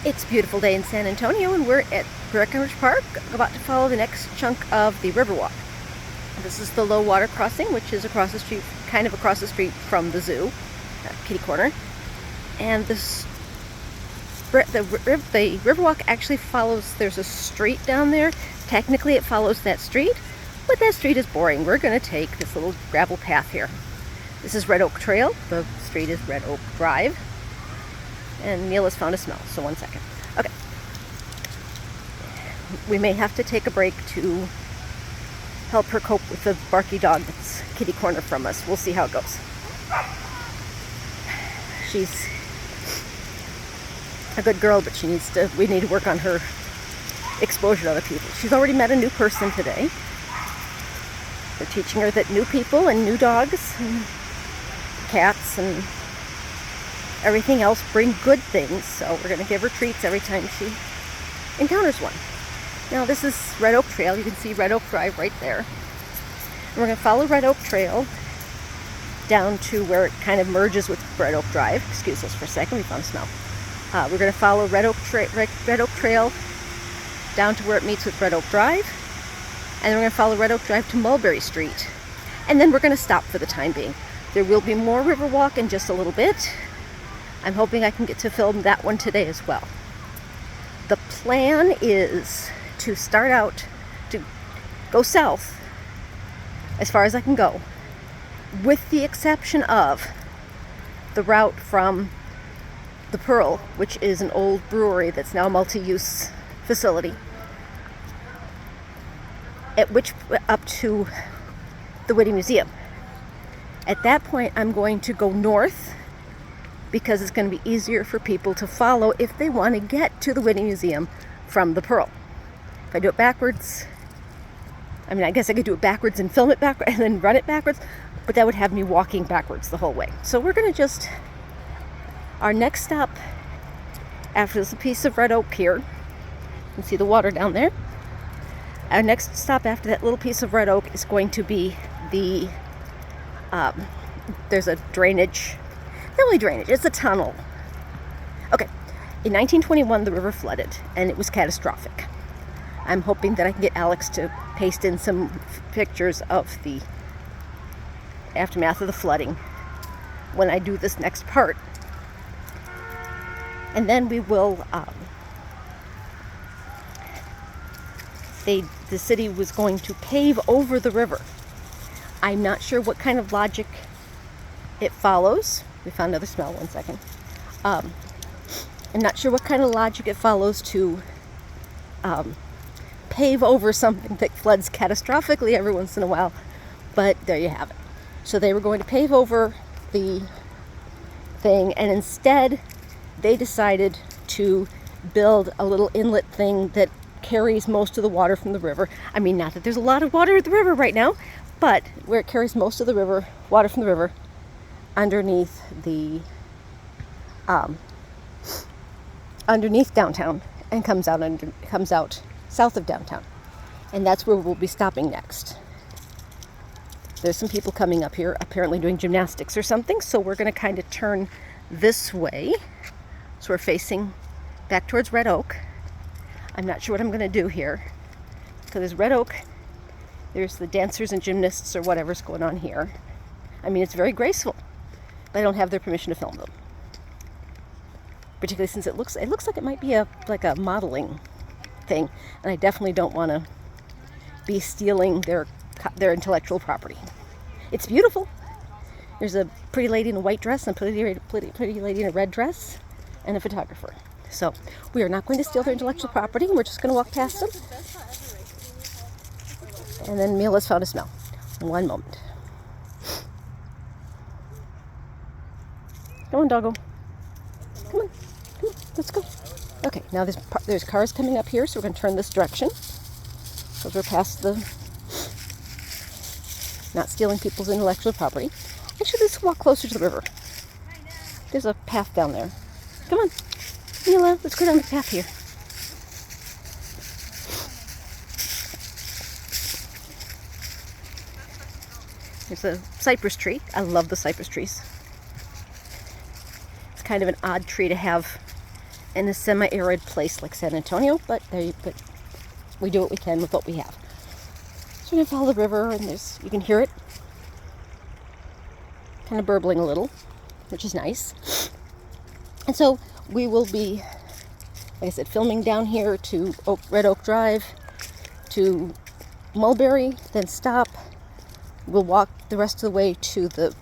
It's a beautiful day in San Antonio, and we're at Brackenridge Park, about to follow the next chunk of the Riverwalk. This is the low water crossing, which is across the street, kind of across the street from the zoo, kitty corner. And the Riverwalk actually follows, there's a street down there. Technically it follows that street, but that street is boring. We're going to take this little gravel path here. This is Red Oak Trail. The street is Red Oak Drive. And Neil has found a smell, so 1 second. Okay. We may have to take a break to help her cope with the barky dog that's kitty corner from us. We'll see how it goes. She's a good girl, but we need to work on her exposure to other people. She's already met a new person today. We're teaching her that new people and new dogs and cats and everything else bring good things, so we're going to give her treats every time she encounters one. Now this is Red Oak Trail. You can see Red Oak Drive right there. And we're going to follow Red Oak Trail down to where it kind of merges with Red Oak Drive. Excuse us for a second, we found a smell. We're going to follow Red Oak Trail down to where it meets with Red Oak Drive. And then we're going to follow Red Oak Drive to Mulberry Street. And then we're going to stop for the time being. There will be more Riverwalk in just a little bit. I'm hoping I can get to film that one today as well. The plan is to start out, to go south as far as I can go, with the exception of the route from the Pearl, which is an old brewery that's now a multi-use facility, up to the Whitty Museum. At that point, I'm going to go north, because it's going to be easier for people to follow if they want to get to the Whitty Museum from the Pearl. If I do it backwards, I guess I could do it backwards and film it backwards and then run it backwards, but that would have me walking backwards the whole way. So we're going to our next stop after this piece of red oak here, you can see the water down there. Our next stop after that little piece of red oak is going to be there's a drainage. Not really drainage, it's a tunnel. Okay, in 1921 the river flooded and it was catastrophic. I'm hoping that I can get Alex to paste in some pictures of the aftermath of the flooding when I do this next part. And then we will, the city was going to pave over the river. I'm not sure what kind of logic it follows. We found another smell, 1 second. I'm not sure what kind of logic it follows to pave over something that floods catastrophically every once in a while, but there you have it. So they were going to pave over the thing, and instead they decided to build a little inlet thing that carries most of the water from the river. I mean, not that there's a lot of water at the river right now, but where it carries most of the water from the river, underneath downtown, and comes out south of downtown, and that's where we'll be stopping next. There's some people coming up here apparently doing gymnastics or something, so we're going to kind of turn this way, so we're facing back towards Red Oak. I'm not sure what I'm going to do here, because there's Red Oak, there's the dancers and gymnasts or whatever's going on here. I mean, it's very graceful, but I don't have their permission to film them. Particularly since it looks like it might be like a modeling thing, and I definitely don't want to be stealing their intellectual property. It's beautiful. There's a pretty lady in a white dress and a pretty lady in a red dress and a photographer. So we are not going to steal their intellectual property. We're just going to walk past them. And then Mila's found a smell. 1 moment. Come on, doggo. Come on, let's go. Okay, now there's cars coming up here, so we're going to turn this direction, because we're past the not stealing people's intellectual property. Actually, let's walk closer to the river. There's a path down there. Come on, Mila, let's go down the path here. There's a cypress tree. I love the cypress trees. It's kind of an odd tree to have in a semi-arid place like San Antonio, but we do what we can with what we have. So we're gonna follow the river, and you can hear it kind of burbling a little, which is nice. And so we will be, like I said, filming down here to Red Oak Drive, to Mulberry, then stop. We'll walk the rest of the way to the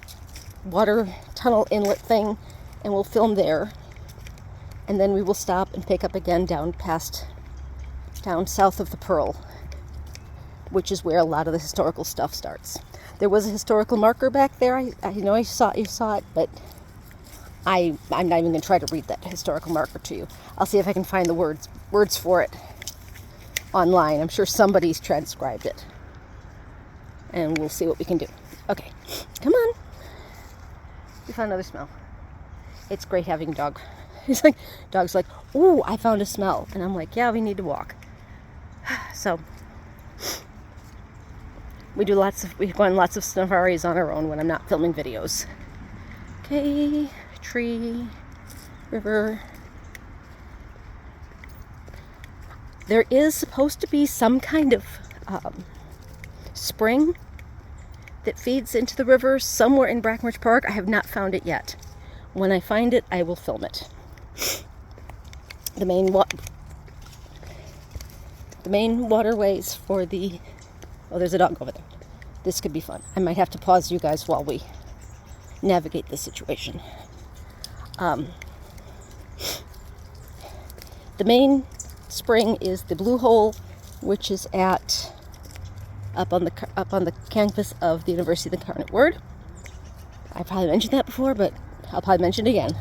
water tunnel inlet thing, and we'll film there. And then we will stop and pick up again down south of the Pearl, which is where a lot of the historical stuff starts. There was a historical marker back there. I know you saw it, but I'm not even going to try to read that historical marker to you. I'll see if I can find the words for it online. I'm sure somebody's transcribed it. And we'll see what we can do. Okay, come on. We found another smell. It's great having a dog. Dog's like, ooh, I found a smell. And I'm like, yeah, we need to walk. So, we go on lots of safaris on our own when I'm not filming videos. Okay, tree, river. There is supposed to be some kind of spring that feeds into the river somewhere in Brackenridge Park. I have not found it yet. When I find it, I will film it. The main waterways for the... Oh, there's a dog over there. This could be fun. I might have to pause you guys while we navigate the situation. The main spring is the Blue Hole, which is up on the campus of the University of the Incarnate Word. I probably mentioned that before, but I'll probably mention it again.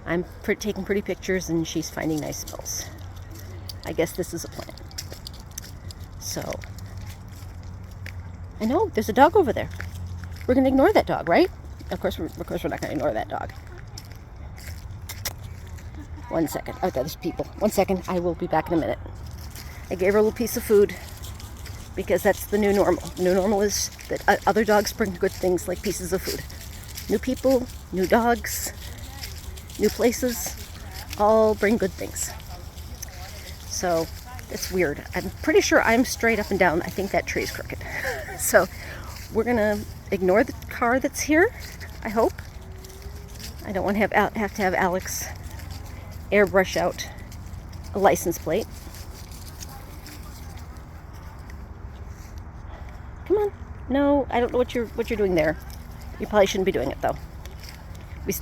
I'm taking pretty pictures, and she's finding nice smells. I guess this is a plan. So, I know there's a dog over there. We're gonna ignore that dog, right? Of course we're not gonna ignore that dog. 1 second. Oh, there's people. 1 second. I will be back in a minute. I gave her a little piece of food because that's the new normal. The new normal is that other dogs bring good things like pieces of food. New people, new dogs, new places, all bring good things. So it's weird. I'm pretty sure I'm straight up and down. I think that tree's crooked. So we're gonna ignore the car that's here, I hope. I don't want to have to have Alex airbrush out a license plate. Come on. No, I don't know what you're doing there. You probably shouldn't be doing it though.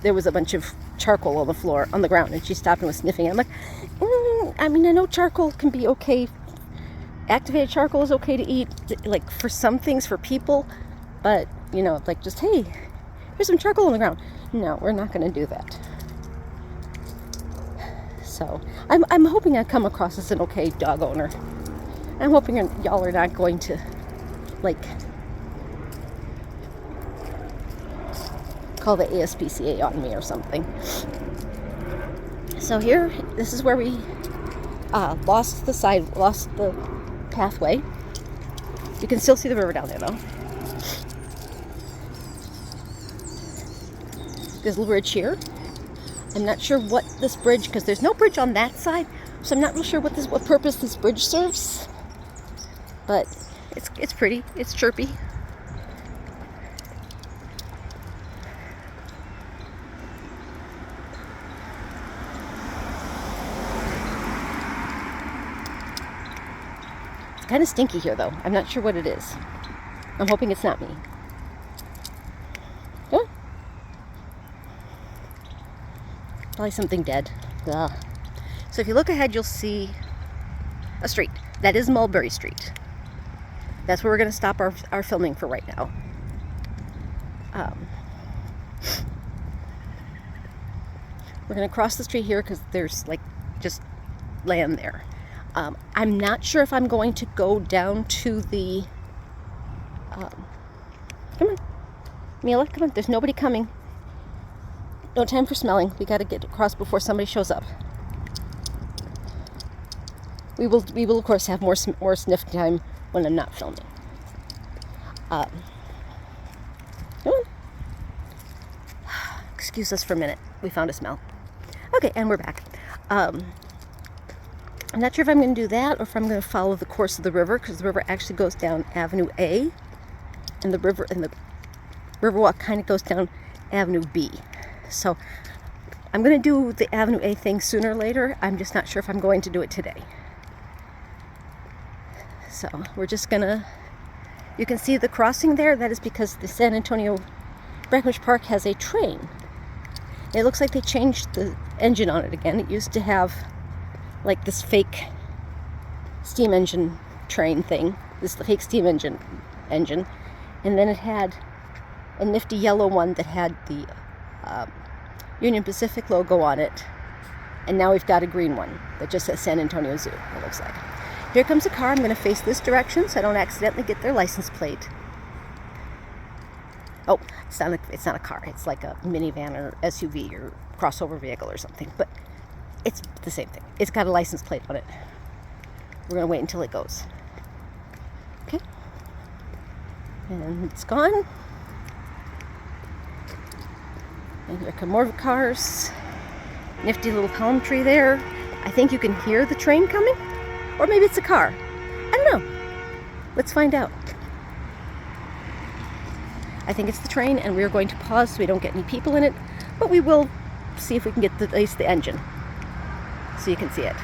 There was a bunch of charcoal on the floor, on the ground, and she stopped and was sniffing. I'm like, I mean, I know charcoal can be okay. Activated charcoal is okay to eat, like for some things, for people, but you know, like just, hey, here's some charcoal on the ground. No, we're not going to do that. So I'm hoping I come across as an okay dog owner. I'm hoping y'all are not going to like call the ASPCA on me or something. So here, this is where we lost the pathway. You can still see the river down there though. There's a little bridge here. I'm not sure what this bridge, because there's no bridge on that side, so I'm not real sure what purpose this bridge serves. But it's pretty. It's chirpy. It's kind of stinky here, though. I'm not sure what it is. I'm hoping it's not me. Oh. Probably something dead. Ugh. So if you look ahead, you'll see a street. That is Mulberry Street. That's where we're going to stop our filming for right now. We're going to cross the street here because there's like just land there. I'm not sure if I'm going to go down to the... come on. Mila, come on. There's nobody coming. No time for smelling. We got to get across before somebody shows up. We will of course have more sniff time when I'm not filming. Come on. Excuse us for a minute. We found a smell. Okay, and we're back. I'm not sure if I'm going to do that or if I'm going to follow the course of the river, because the river actually goes down Avenue A, and the Riverwalk kind of goes down Avenue B. So I'm going to do the Avenue A thing sooner or later. I'm just not sure if I'm going to do it today. So we're just gonna, you can see the crossing there. That is because the San Antonio Brackenridge Park has a train. It looks like they changed the engine on it again. It used to have like this fake steam engine train thing, this fake steam engine, and then it had a nifty yellow one that had the Union Pacific logo on it, and now we've got a green one that just says San Antonio Zoo, it looks like. Here comes a car. I'm going to face this direction so I don't accidentally get their license plate. Oh, it's not a car. It's like a minivan or SUV or crossover vehicle or something, but it's the same thing. It's got a license plate on it. We're going to wait until it goes. Okay. And it's gone. And here come more cars. Nifty little palm tree there. I think you can hear the train coming. Or maybe it's a car. I don't know. Let's find out. I think it's the train, and we're going to pause so we don't get any people in it. But we will see if we can get at least the engine so you can see it.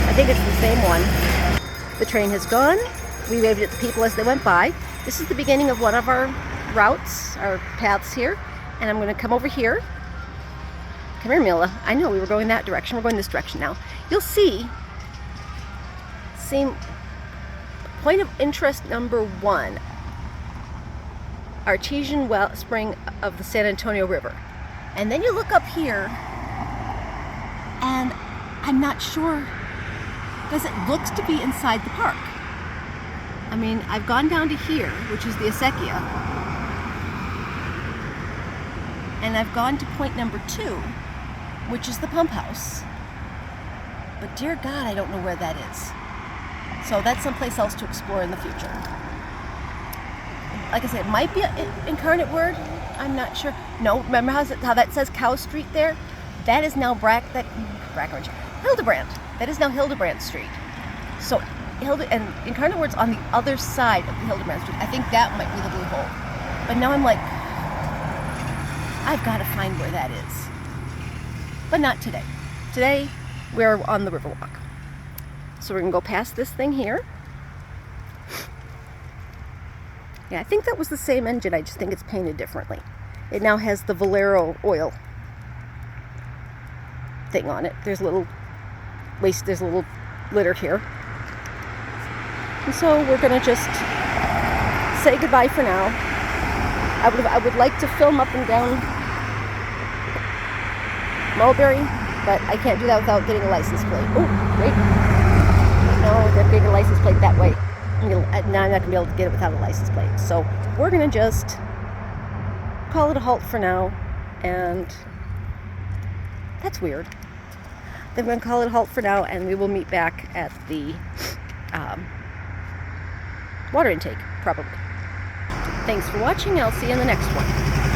I think it's the same one. The train has gone. We waved at the people as they went by. This is the beginning of one of our routes, our paths here. And I'm going to come over here. Come here, Mila. I know we were going that direction. We're going this direction now. You'll see, same point of interest number 1, artesian wellspring of the San Antonio River. And then you look up here, and I'm not sure, because it looks to be inside the park. I mean, I've gone down to here, which is the acequia, and I've gone to point number 2, which is the pump house. But dear God, I don't know where that is. So that's someplace else to explore in the future. Like I said, it might be an incarnate word. I'm not sure. No, remember how that says Cow Street there? That is now Brackenridge. Hildebrand. That is now Hildebrand Street. So and Incarnate Word's on the other side of the Hildebrand Street. I think that might be the blue hole. But now I'm like, I've got to find where that is. But not today. Today, we're on the Riverwalk. So we're going to go past this thing here. Yeah, I think that was the same engine. I just think it's painted differently. It now has the Valero oil thing on it. There's a little litter here. And so we're going to just say goodbye for now. I would like to film up and down Mulberry, but I can't do that without getting a license plate. Oh, wait. No, they're getting a license plate that way. Now I'm not going to be able to get it without a license plate. So we're going to just call it a halt for now. And that's weird. Then we're going to call it a halt for now, and we will meet back at the water intake, probably. Thanks for watching. I'll see you in the next one.